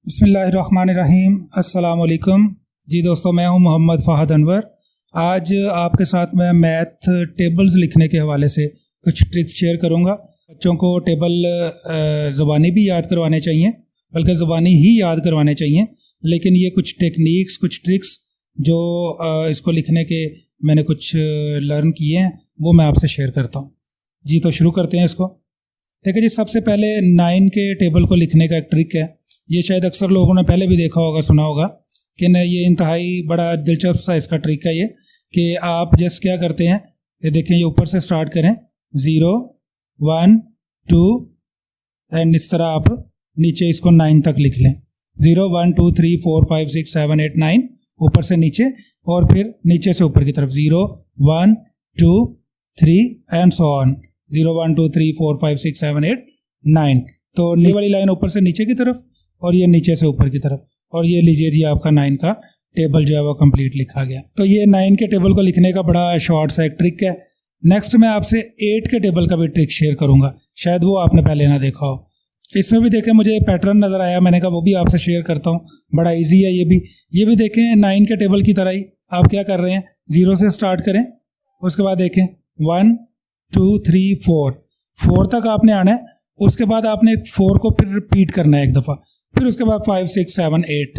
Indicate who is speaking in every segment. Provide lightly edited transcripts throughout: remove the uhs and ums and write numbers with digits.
Speaker 1: बिस्मिल्लाहिर्रहमानिर्रहीम। अस्सलाम वालेकुम जी दोस्तों, मैं हूं मोहम्मद फ़हद अनवर। आज आपके साथ मैं मैथ टेबल्स लिखने के हवाले से कुछ ट्रिक्स शेयर करूंगा। बच्चों को टेबल ज़बानी भी याद करवाने चाहिए, बल्कि ज़बानी ही याद करवाने चाहिए, लेकिन ये कुछ टेक्निक्स, कुछ ट्रिक्स जो इसको लिखने के मैंने कुछ लर्न किए हैं वो मैं आपसे शेयर करता हूँ। जी तो शुरू करते हैं इसको। देखिए जी, सबसे पहले 9 के टेबल को लिखने का एक ट्रिक है। ये शायद अक्सर लोगों ने पहले भी देखा होगा, सुना होगा कि न, ये इंतहाई बड़ा दिलचस्प सा इसका ट्रिक है ये, कि आप जस्ट क्या करते हैं, ये देखें, ये ऊपर से स्टार्ट करें 0 1 2 एंड इस तरह आप नीचे इसको 9 तक लिख लें। 0 1 2 3 4 5 6 7 8 9 ऊपर से नीचे, और फिर नीचे से ऊपर की तरफ 0 1 2 3 एंड सो ऑन। 0 1 2 3 4 5 6 7 8 9। तो ये वाली लाइन ऊपर से नीचे की तरफ और ये नीचे से ऊपर की तरफ, और ये लीजिए जी आपका 9 का टेबल जो है वो कंप्लीट लिखा गया। तो ये 9 के टेबल को लिखने का बड़ा शॉर्ट सा एक ट्रिक है। नेक्स्ट मैं आपसे 8 के टेबल का भी ट्रिक शेयर करूंगा, शायद वो आपने पहले ना देखा हो। इसमें भी देखें, मुझे पैटर्न नज़र आया, मैंने कहा वो भी आपसे शेयर करता हूँ। बड़ा ईजी है ये भी देखें 9 के टेबल की तरह ही आप क्या कर रहे हैं, 0 से स्टार्ट करें, उसके बाद देखें 1 2 3 4 तक आपने आना है। उसके बाद आपने 4 को फिर रिपीट करना है एक दफ़ा, फिर उसके बाद 5 6 7 8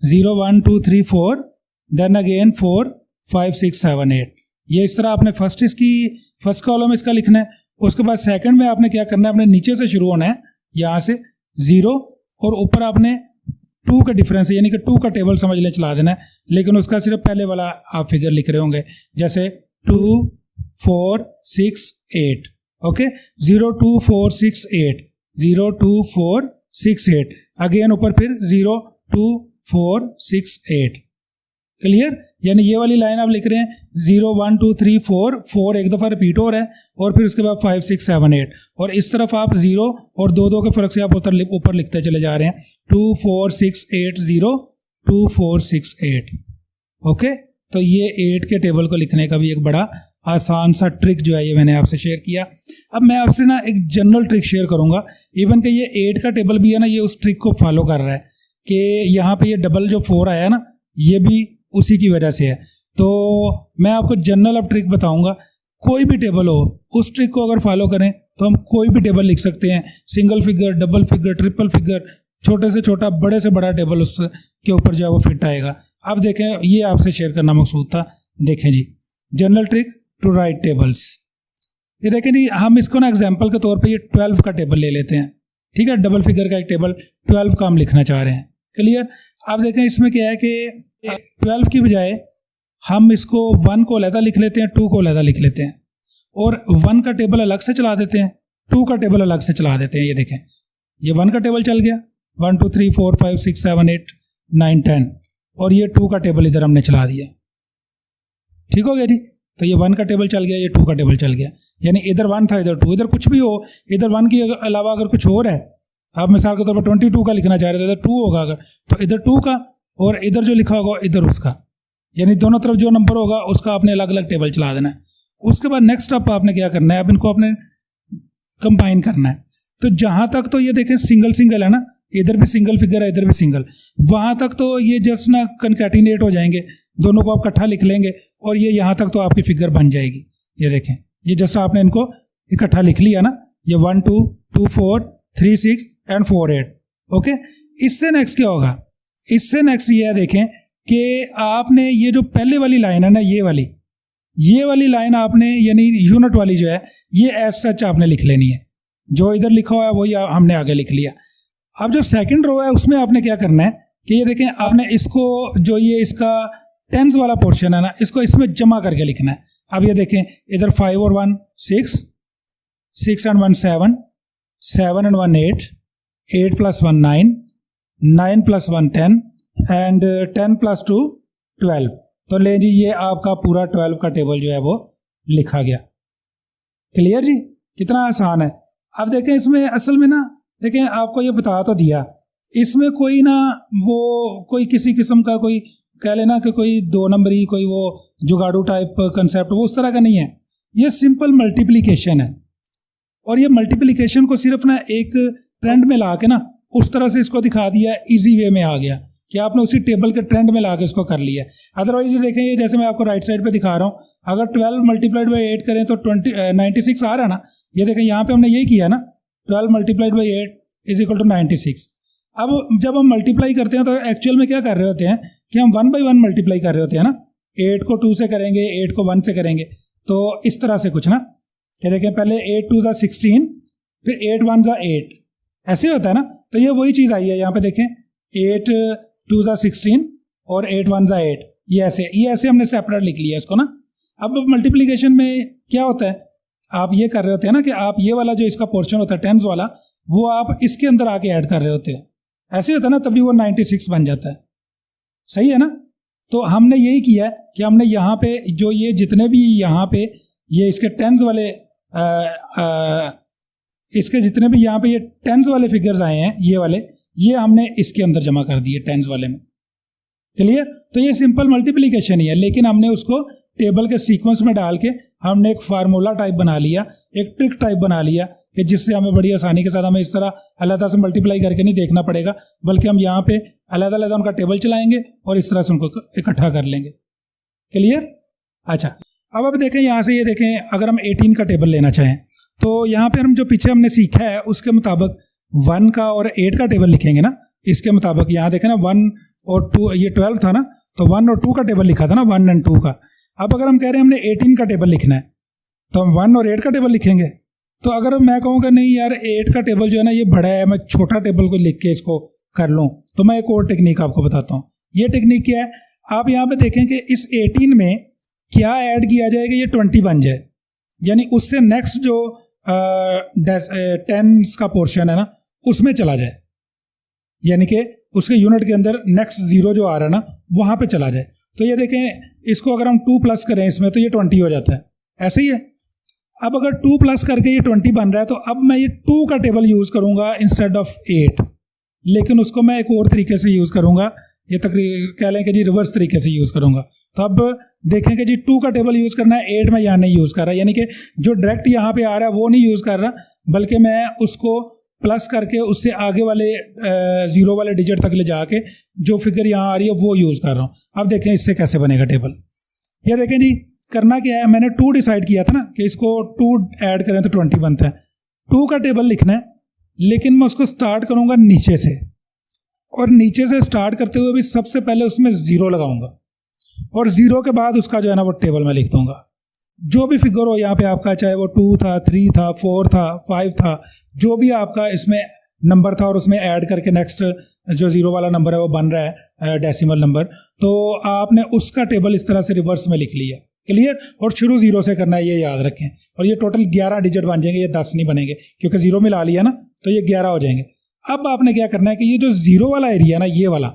Speaker 1: 0 1 2 3 4 देन अगेन 4 5 6 7 8। ये इस तरह आपने फर्स्ट कॉलम इसका लिखना है। उसके बाद सेकंड में आपने क्या करना है, अपने नीचे से शुरू होना है, यहाँ से 0, और ऊपर आपने 2 का डिफरेंस यानी कि 2 का टेबल समझ लें चला देना है, लेकिन उसका सिर्फ पहले वाला आप फिगर लिख रहे होंगे, जैसे 2 4 6 8। ओके, 0 2 4 6 8 0 2 4 6 8, अगेन ऊपर फिर 0 2 4 6 8। क्लियर? यानी ये वाली लाइन आप लिख रहे हैं 0 1 2 3 4 एक दफ़ा रिपीट हो रहा है, और फिर उसके बाद 5 6 7 8, और इस तरफ आप 0 और 2 के फ़र्क से आप ऊपर लिखते चले जा रहे हैं 2 4 6 8 0 2 4 6 8। ओके, तो ये 8 के टेबल को लिखने का भी एक बड़ा आसान सा ट्रिक जो है ये मैंने आपसे शेयर किया। अब मैं आपसे ना एक जनरल ट्रिक शेयर करूंगा, इवन कि ये 8 का टेबल भी है ना, ये उस ट्रिक को फॉलो कर रहा है कि यहाँ पे ये डबल जो 4 आया ना, ये भी उसी की वजह से है। तो मैं आपको जनरल अब ट्रिक बताऊंगा। कोई भी टेबल हो, उस ट्रिक को अगर फॉलो करें तो हम कोई भी टेबल लिख सकते हैं, single figure, double figure, triple figure, छोटे से छोटा, बड़े से बड़ा टेबल उसके ऊपर जो है वो फिट आएगा। अब देखें, ये आपसे शेयर करना मकसूद था। देखें जी, general trick to write tables. ये देखें जी, हम इसको ना एग्जाम्पल के तौर पे ये 12 का टेबल ले लेते हैं। ठीक है, डबल फिगर का एक टेबल 12 का हम लिखना चाह रहे हैं। क्लियर? अब देखें, इसमें क्या है कि 12 की बजाय हम इसको 1 को अलग लिख लेते हैं, 2 को अलग लिख लेते हैं, और 1 का टेबल अलग से चला देते हैं, 2 का टेबल अलग से चला देते हैं। ये देखें, ये 1 का टेबल चल गया, 1 2 3 4 5 6 7 8 9 10, और ये 2 का टेबल इधर हमने चला दिया। ठीक हो गया जी? तो ये 1 का टेबल चल गया, ये 2 का टेबल चल गया। यानी इधर 1 था, इधर 2, इधर कुछ भी हो, इधर 1 के अलावा अगर कुछ और है, आप मिसाल के तौर पर 22 का लिखना चाह रहे थे, इधर 2 होगा अगर, तो इधर 2 का, और इधर जो लिखा होगा इधर उसका, यानी दोनों तरफ जो नंबर होगा उसका आपने अलग अलग टेबल चला देना है। उसके बाद नेक्स्ट स्टेप आपने क्या करना है, अब इनको आपने कंबाइन करना है। तो जहाँ तक तो ये देखें सिंगल सिंगल है ना, इधर भी सिंगल फिगर है, इधर भी सिंगल, वहाँ तक तो ये जस्ट ना कनकैटिनेट हो जाएंगे, दोनों को आप इकट्ठा लिख लेंगे, और ये यहाँ तक तो आपकी फिगर बन जाएगी। ये देखें, ये जस्ट आपने इनको इकट्ठा लिख लिया ना, ये 1 2 2 4 3 6 एंड 4 8। ओके, इससे नेक्स्ट क्या होगा, इससे नेक्स्ट ये है, देखें कि आपने ये जो पहले वाली लाइन है ना, ये वाली लाइन आपने, यानी यूनिट वाली जो है, ये एज सच आपने लिख लेनी है। जो इधर लिखा हुआ है वही हमने आगे लिख लिया। अब जो सेकंड रो है उसमें आपने क्या करना है कि ये देखें, आपने इसको, जो ये इसका टेंस वाला पोर्शन है ना, इसको इसमें जमा करके लिखना है। अब ये देखें, इधर 5 और 1 6, 6 and 1 7, 7 and 1 8, 8 plus 1 9, 9 plus 1 10 and 10 plus 2 12। तो ले जी, ये आपका पूरा 12 का टेबल जो है वो लिखा गया। क्लियर जी? कितना आसान है। अब देखें, इसमें असल में ना, देखें आपको ये बता तो दिया, इसमें कोई ना वो कोई किसी किस्म का कोई कह लेना कि कोई 2 नंबरी, कोई वो जुगाड़ू टाइप कंसेप्ट, वो उस तरह का नहीं है। ये सिंपल मल्टीप्लिकेशन है, और ये मल्टीप्लिकेशन को सिर्फ ना एक ट्रेंड में ला के ना उस तरह से इसको दिखा दिया, इजी वे में आ गया कि आपने उसी टेबल के ट्रेंड में ला के इसको कर लिया। अदरवाइज ये देखें, ये जैसे मैं आपको राइट साइड पे दिखा रहा हूँ, अगर 12 मल्टीप्लाइड बाई 8 करें तो 96 आ रहा है ना। ये देखें यहाँ पे हमने यही किया ना, 12 multiplied by 8 is equal to 96। अब जब हम मल्टीप्लाई करते हैं तो एक्चुअल में क्या कर रहे होते हैं कि हम 1 बाई 1 मल्टीप्लाई कर रहे होते हैं ना। 8 को 2 से करेंगे, 8 को 1 से करेंगे, तो इस तरह से कुछ ना, क्या देखें, पहले 8 2 ज़ा 16, फिर 8 1 ज़ा 8, ऐसे होता है ना। तो ये वही चीज़ आई है यहाँ पे देखें, 8 2 ज़ा 16 और 8 1 ज़ा 8, ये ऐसे हमने सेपरेट लिख लिया इसको ना। अब मल्टीप्लिकेशन में क्या होता है, आप ये कर रहे होते हैं ना कि आप ये वाला जो इसका पोर्शन होता है टेंस वाला, वो आप इसके अंदर आके ऐड कर रहे होते हैं, ऐसे होता है ना, तभी वो 96 बन जाता है। सही है ना। तो हमने यही किया है कि हमने यहाँ पे जो ये जितने भी यहाँ पे ये इसके टेंस वाले इसके जितने भी यहाँ पे ये टेंस वाले फिगर्स आए हैं, ये वाले, ये हमने इसके अंदर जमा कर दिए टेंस वाले में। क्लियर। तो ये सिंपल मल्टीप्लिकेशन ही है, लेकिन हमने उसको टेबल के सीक्वेंस में डाल के हमने एक फार्मूला टाइप बना लिया, एक ट्रिक टाइप बना लिया कि जिससे हमें बड़ी आसानी के साथ हमें इस तरह अलग से मल्टीप्लाई करके नहीं देखना पड़ेगा, बल्कि हम यहाँ पे अलग अलग उनका टेबल चलाएंगे और इस तरह से उनको इकट्ठा कर लेंगे। क्लियर। अच्छा, अब देखें यहाँ से, ये देखें, अगर हम 18 का टेबल लेना चाहें तो यहाँ पे हम जो पीछे हमने सीखा है उसके मुताबिक 1 का और 8 का टेबल लिखेंगे ना। इसके मुताबिक यहाँ देखें ना, 1 और 2, ये 12 था ना, तो 1 और 2 का टेबल लिखा था ना, 1 और 2 का। अब अगर हम कह रहे हैं हमने 18 का टेबल लिखना है तो हम 1 और 8 का टेबल लिखेंगे। तो अगर मैं कहूँगा नहीं यार 8 का टेबल जो है ना ये बड़ा है, मैं छोटा टेबल को लिख के इसको कर लूँ, तो मैं एक और टेक्निक आपको बताता हूँ। ये टेक्निक क्या है, आप यहाँ पे देखें कि इस 18 में क्या ऐड किया जाएगा, ये 20 बन जाए, यानी उससे नेक्स्ट जो 10 का पोर्शन है ना उसमें चला जाए, यानी कि उसके यूनिट के अंदर नेक्स्ट 0 जो आ रहा है ना वहाँ पे चला जाए। तो ये देखें, इसको अगर हम 2 प्लस करें इसमें तो ये 20 हो जाता है, ऐसे ही है। अब अगर 2 प्लस करके ये 20 बन रहा है तो अब मैं ये 2 का टेबल यूज़ करूँगा इंस्टेड ऑफ 8, लेकिन उसको मैं एक और तरीके से यूज़ करूँगा, ये तकरीबन कह लें कि जी रिवर्स तरीके से यूज़ करूँगा। तो अब देखें कि जी 2 का टेबल यूज़ करना है, 8 में यहाँ नहीं यूज़ कर रहा, यानी कि जो डायरेक्ट यहाँ पे आ रहा है वो नहीं यूज़ कर रहा, बल्कि मैं उसको प्लस करके उससे आगे वाले 0 वाले डिजिट तक ले जाके जो फिगर यहाँ आ रही है वो यूज़ कर रहा हूँ। अब देखें इससे कैसे बनेगा टेबल। ये देखें जी, करना क्या है, मैंने 2 डिसाइड किया था ना कि इसको 2 ऐड करें तो 20 बनता है। 2 का टेबल लिखना है, लेकिन मैं उसको स्टार्ट करूँगा नीचे से, और नीचे से स्टार्ट करते हुए भी सबसे पहले उसमें 0 लगाऊंगा, और 0 के बाद उसका जो है ना वो टेबल में लिख दूंगा। जो भी फिगर हो यहाँ पे आपका, चाहे वो 2 था, 3 था, 4 था, 5 था, जो भी आपका इसमें नंबर था और उसमें ऐड करके नेक्स्ट जो 0 वाला नंबर है वो बन रहा है डेसिमल नंबर, तो आपने उसका टेबल इस तरह से रिवर्स में लिख लिया। क्लियर। और शुरू 0 से करना है, ये याद रखें। और ये टोटल 11 डिजिट बन जाएंगे, ये 10 नहीं बनेंगे, क्योंकि 0 मिला लिया ना तो ये 11 हो जाएंगे। अब आपने क्या करना है कि ये जो 0 वाला एरिया ना, ये वाला,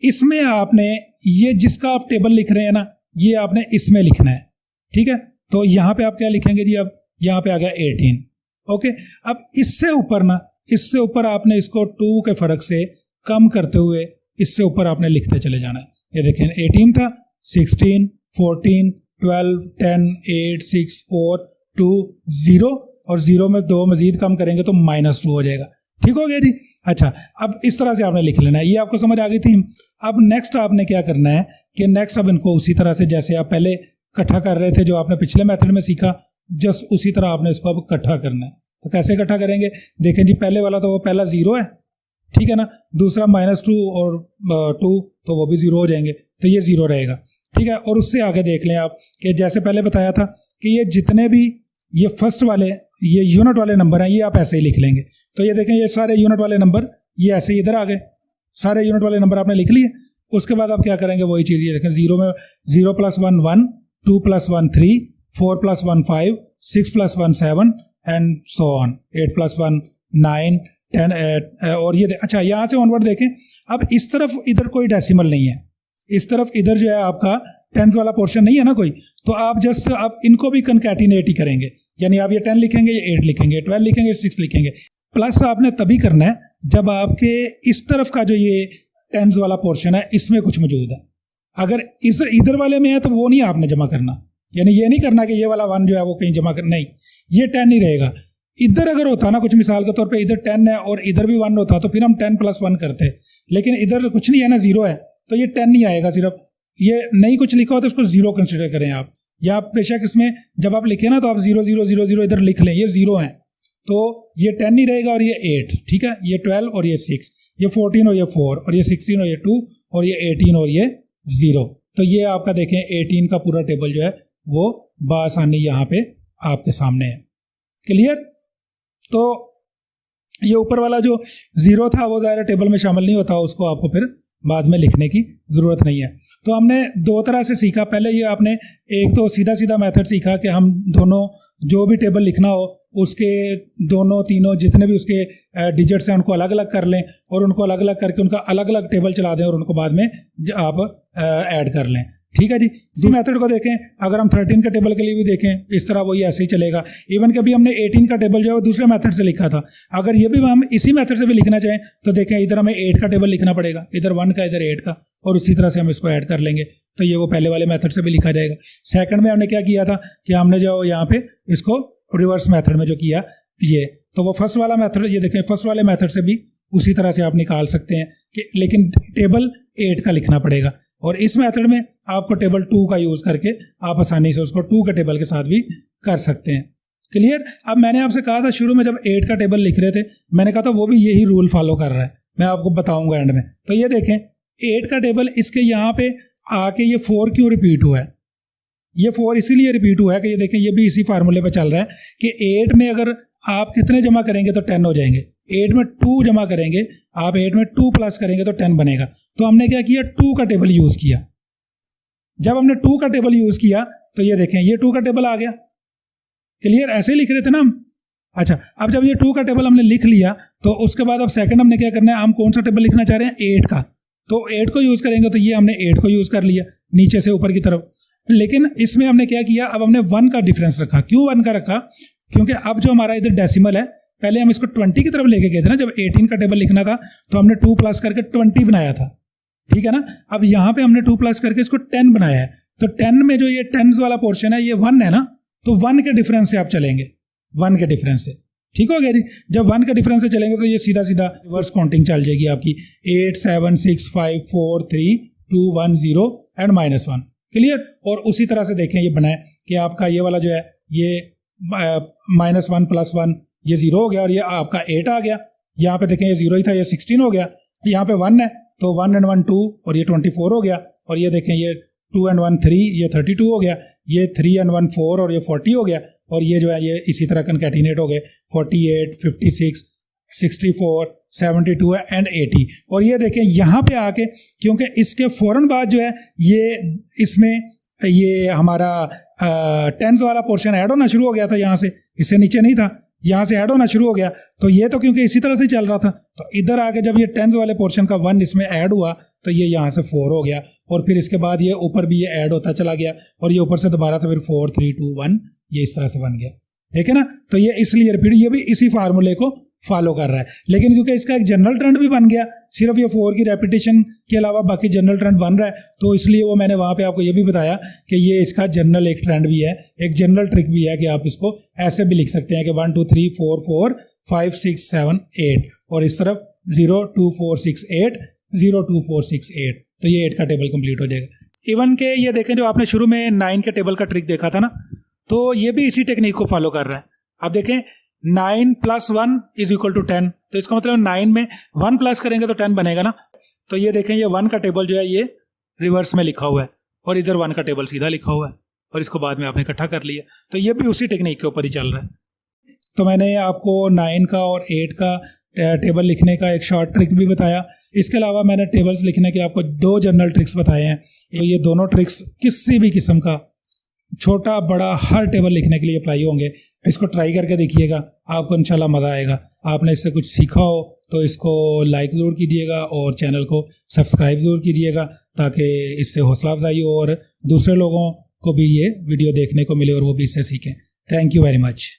Speaker 1: इसमें आपने ये जिसका आप टेबल लिख रहे हैं ना, ये आपने इसमें लिखना है। ठीक है। तो यहाँ पे आप क्या लिखेंगे जी, अब यहाँ पे आ गया 18। ओके। अब इससे ऊपर ना, इससे ऊपर आपने इसको 2 के फर्क से कम करते हुए इससे ऊपर आपने लिखते चले जाना है। ये देखें, 18 था, 16, 14, 12, 10, 8, 6, 4, 2, 0, और 0 में 2 मजीद कम करेंगे तो -2 हो जाएगा। ठीक हो गया जी। अच्छा, अब इस तरह से आपने लिख लेना है। ये आपको समझ आ गई थी। अब नेक्स्ट आपने क्या करना है कि नेक्स्ट अब इनको उसी तरह से जैसे आप पहले इकट्ठा कर रहे थे, जो आपने पिछले मेथड में सीखा, जस्ट उसी तरह आपने इसको अब इकट्ठा करना है। तो कैसे इकट्ठा करेंगे, देखें जी, पहले वाला तो वो पहला 0 है, ठीक है ना, दूसरा -2 और 2 तो वो भी 0 हो जाएंगे, तो ये 0 रहेगा। ठीक है। और उससे आगे देख लें आप कि जैसे पहले बताया था कि ये जितने भी ये फर्स्ट वाले ये यूनिट वाले नंबर हैं, ये आप ऐसे ही लिख लेंगे। तो ये देखें, ये सारे यूनिट वाले नंबर ये ऐसे ही इधर आ गए, सारे यूनिट वाले नंबर आपने लिख लिए। उसके बाद आप क्या करेंगे, वही चीज़, ये देखें, 0 में 0 + 1 1, 2 + 1 3, 4 + 1 5, 6 + 1 7 एंड सो ऑन, 8 + 1 9, 10 और ये अच्छा, यहाँ से ऑनवर्ड देखें। अब इस तरफ इधर कोई डेसिमल नहीं है, इस तरफ इधर जो है आपका टेंस वाला पोर्शन नहीं है ना कोई, तो आप जस्ट आप इनको भी कनकैटिनेट ही करेंगे, यानी आप ये 10 लिखेंगे, ये 8 लिखेंगे, 12 लिखेंगे, 6 लिखेंगे। प्लस आपने तभी करना है जब आपके इस तरफ का जो ये टेंस वाला पोर्शन है इसमें कुछ मौजूद है। अगर इस इधर वाले में है तो वो नहीं आपने जमा करना, यानी ये नहीं करना कि ये वाला 1 जो है वो कहीं जमा कर, नहीं, ये 10 ही रहेगा। इधर अगर होता ना कुछ मिसाल के तौर पे इधर 10 है और इधर भी 1 होता तो फिर हम 10 + 1 करते, लेकिन इधर कुछ नहीं है ना, 0 है, तो ये 10 नहीं आएगा। सिर्फ ये नहीं कुछ लिखा हो तो उसको 0 कंसिडर करें आप, या आप बेशक इसमें जब आप लिखें ना तो आप 0 0 0 0 इधर लिख लें, ये 0 है तो ये 10 नहीं रहेगा और ये 8, ठीक है, ये 12 और ये 6, ये 14 और ये 4 और ये 16 और ये 2 और ये 18 और ये 0। तो ये आपका देखें 18 का पूरा टेबल जो है वो बआसानी यहाँ पे आपके सामने है। क्लियर? तो ये ऊपर वाला जो 0 था वो ज़ाहिर टेबल में शामिल नहीं होता, उसको आपको फिर बाद में लिखने की ज़रूरत नहीं है। तो हमने 2 तरह से सीखा। पहले ये आपने एक तो सीधा सीधा मेथड सीखा कि हम दोनों जो भी टेबल लिखना हो उसके दोनों तीनों जितने भी उसके डिजिट्स हैं उनको अलग अलग कर लें और उनको अलग अलग करके उनका अलग अलग टेबल चला दें और उनको बाद में आप ऐड कर लें। ठीक है जी। इसी मेथड को देखें, अगर हम 13 के टेबल के लिए भी देखें इस तरह वही ऐसे ही चलेगा। इवन कि अभी हमने 18 का टेबल जो है वो दूसरे मेथड से लिखा था, अगर ये भी हम इसी मेथड से भी लिखना चाहें तो देखें इधर हमें 8 का टेबल लिखना पड़ेगा, इधर 1 का इधर 8 का, और उसी तरह से हम इसको ऐड कर लेंगे तो ये वो पहले वाले मेथड से भी लिखा जाएगा। सेकंड में हमने क्या किया था कि हमने जो यहाँ पे इसको रिवर्स मेथड में जो किया ये, तो वो फर्स्ट वाला मेथड, ये देखें फर्स्ट वाले मेथड से भी उसी तरह से आप निकाल सकते हैं कि लेकिन टेबल 8 का लिखना पड़ेगा, और इस मेथड में आपको टेबल 2 का यूज़ करके आप आसानी से उसको 2 के टेबल के साथ भी कर सकते हैं। क्लियर? अब मैंने आपसे कहा था शुरू में जब 8 का टेबल लिख रहे थे, मैंने कहा था वो भी यही रूल फॉलो कर रहा है, मैं आपको बताऊंगा एंड में। तो ये देखें 8 का टेबल, इसके यहाँ पे आके ये 4 क्यों रिपीट हुआ है? ये 4 इसीलिए रिपीट हुआ है कि ये देखें ये भी इसी फार्मूले पे चल रहा है कि 8 में अगर आप कितने जमा करेंगे तो 10 हो जाएंगे, 8 में 2 जमा करेंगे आप, 8 में 2 प्लस करेंगे तो 10 बनेगा। तो हमने क्या किया, 2 का टेबल यूज़ किया। जब हमने 2 का टेबल यूज़ किया तो ये देखें ये 2 का टेबल आ गया। क्लियर? ऐसे ही लिख रहे थे ना हम। अच्छा, अब जब ये 2 का टेबल हमने लिख लिया तो उसके बाद अब सेकंड हमने क्या करना है, हम कौन सा टेबल लिखना चाह रहे हैं, 8 का। तो 8 को यूज़ करेंगे तो ये हमने 8 को यूज़ कर लिया नीचे से ऊपर की तरफ। लेकिन इसमें हमने क्या किया, अब हमने 1 का डिफरेंस रखा। क्यों 1 का रखा? क्योंकि अब जो हमारा इधर डेसिमल है, पहले हम इसको 20 की तरफ लेके गए थे ना, जब 18 का टेबल लिखना था तो हमने 2 प्लस करके 20 बनाया था, ठीक है ना। अब यहाँ पे हमने 2 प्लस करके इसको 10 बनाया है, तो 10 में जो ये 10s वाला पोर्शन है ये 1 है ना, तो 1 के डिफरेंस से आप चलेंगे, 1 के डिफरेंस से। ठीक हो गया जी। जब 1 के डिफरेंस से चलेंगे तो ये सीधा सीधा रिवर्स काउंटिंग चल जाएगी आपकी, 8 7 6 5 4 3 2 1 0 एंड -1। क्लियर? और उसी तरह से देखें ये बनाए कि आपका ये वाला जो है ये -1 + 1 ये 0 हो गया और ये आपका 8 आ गया। यहाँ पे देखें ये 0 ही था, ये 16 हो गया। यहाँ पे 1 है तो 1 and 1 2 और ये 24 हो गया। और ये देखें ये 2 and 1 3, ये 32 हो गया। ये 3 and 1 4 और ये 40 हो गया। और ये जो है ये इसी तरह कनकैटिनेट हो गए, 48 56 64 72 एंड 80। और ये देखें यहाँ पे आके, क्योंकि इसके फ़ौरन बाद जो है ये इसमें ये हमारा 10s वाला पोर्शन ऐड होना शुरू हो गया था, यहाँ से, इससे नीचे नहीं था, यहाँ से ऐड होना शुरू हो गया। तो ये तो क्योंकि इसी तरह से चल रहा था, तो इधर आके जब ये 10s वाले पोर्शन का 1 इसमें ऐड हुआ तो ये यहाँ से 4 हो गया। और फिर इसके बाद ये ऊपर भी ये ऐड होता चला गया और ये ऊपर से दोबारा से फिर 4 3 2 1 ये इस तरह से बन गया। ठीक है ना। तो ये इसलिए रिपीट, ये भी इसी फार्मूले को फॉलो कर रहा है। लेकिन क्योंकि इसका एक जनरल ट्रेंड भी बन गया, सिर्फ ये 4 की रेपिटेशन के अलावा बाकी जनरल ट्रेंड बन रहा है, तो इसलिए वो मैंने वहाँ पे आपको ये भी बताया कि ये इसका जनरल एक ट्रेंड भी है, एक जनरल ट्रिक भी है कि आप इसको ऐसे भी लिख सकते हैं कि 1 2 3 4 4 5 6 7 8 और इस तरफ 0 2 4 6 8 0 2 4 6 8। तो ये 8 का टेबल कंप्लीट हो जाएगा। इवन के ये देखें जो आपने शुरू में 9 के टेबल का ट्रिक देखा था ना, तो ये भी इसी टेक्निक को फॉलो कर रहा है। अब देखें 9 + 1 = 10, तो इसका मतलब 9 में 1 प्लस करेंगे तो 10 बनेगा ना। तो ये देखें ये 1 का टेबल जो है ये रिवर्स में लिखा हुआ है और इधर 1 का टेबल सीधा लिखा हुआ है और इसको बाद में आपने इकट्ठा कर लिया। तो ये भी उसी टेक्निक के ऊपर ही चल रहा है। तो मैंने आपको 9 का और 8 का टेबल लिखने का एक शॉर्ट ट्रिक भी बताया। इसके अलावा मैंने टेबल्स लिखने के आपको 2 जनरल ट्रिक्स बताए हैं। तो ये दोनों ट्रिक्स किसी भी किस्म का छोटा बड़ा हर टेबल लिखने के लिए अप्लाई होंगे। इसको ट्राई करके देखिएगा, आपको इंशाल्लाह मज़ा आएगा। आपने इससे कुछ सीखा हो तो इसको लाइक ज़रूर कीजिएगा और चैनल को सब्सक्राइब ज़रूर कीजिएगा ताकि इससे हौसला अफजाई हो और दूसरे लोगों को भी ये वीडियो देखने को मिले और वो भी इससे सीखें। Thank you very much.